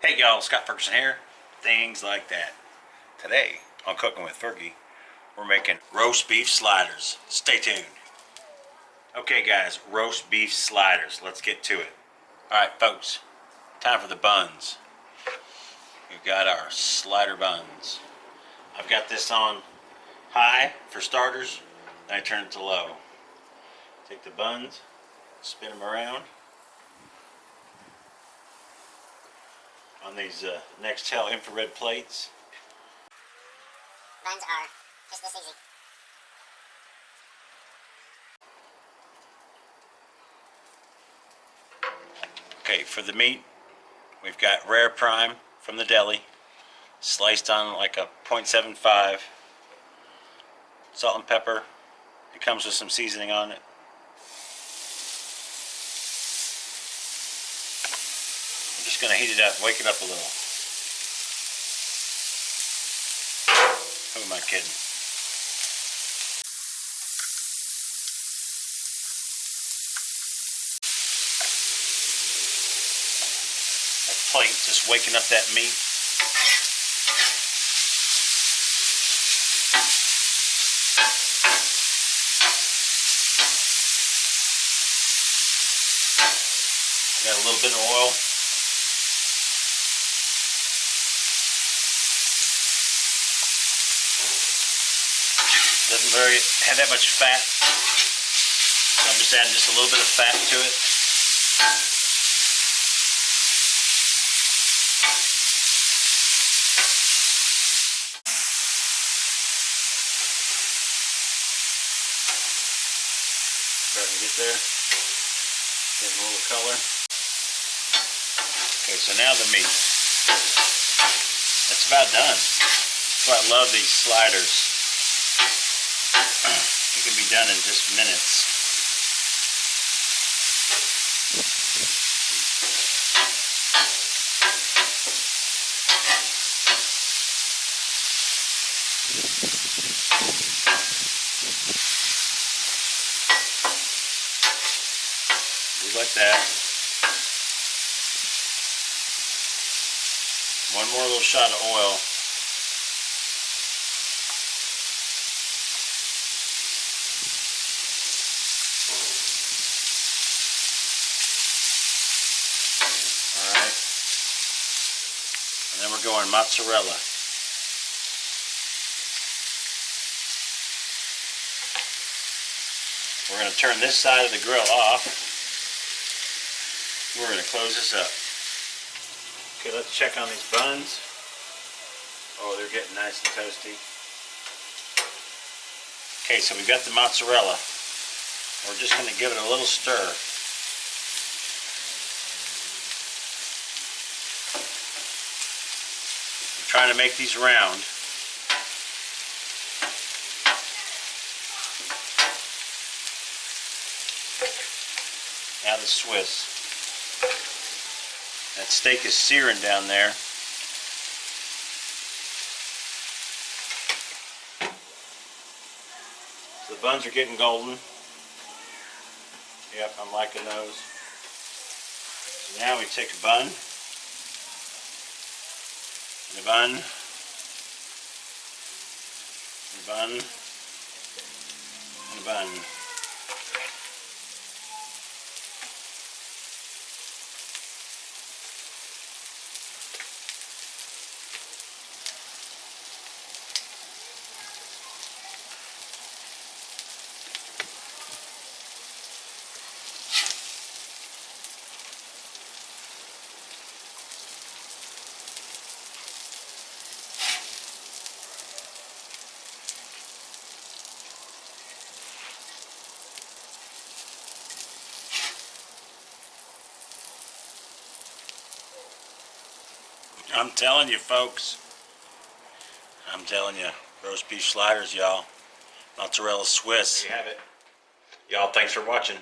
Hey y'all, Scott Ferguson here. Things like that. Today on Cooking with Fergie, we're making roast beef sliders. Stay tuned. Okay guys, roast beef sliders. Let's get to it. Alright folks, time for the buns. We've got our slider buns. I've got this on high for starters, then I turn it to low. Take the buns, spin them around on these Nextel infrared plates. Buns are just this easy. Okay, for the meat, we've got rare prime from the deli, sliced on like a 0.75, salt and pepper. It comes with some seasoning on it. I'm just going to heat it up, wake it up a little. Who am I kidding? That plate just waking up that meat. Got a little bit of oil. Doesn't have that much fat, so I'm just adding just a little bit of fat to it. Starting to get there, getting a little color. Okay, so now the meat. That's about done. That's why I love these sliders. It can be done in just minutes. Do like that. One more little shot of oil. Alright. And then we're going mozzarella. We're going to turn this side of the grill off. We're going to close this up. Okay, let's check on these buns. Oh, they're getting nice and toasty. Okay, so we've got the mozzarella. We're just going to give it a little stir. We're trying to make these round. Now the Swiss. That steak is searing down there. So the buns are getting golden. Yep, I'm liking those. So now we take a bun, and a bun, and a bun, and a bun. I'm telling you folks, I'm telling you, roast beef sliders, y'all. Mozzarella Swiss. There you have it. Y'all, thanks for watching.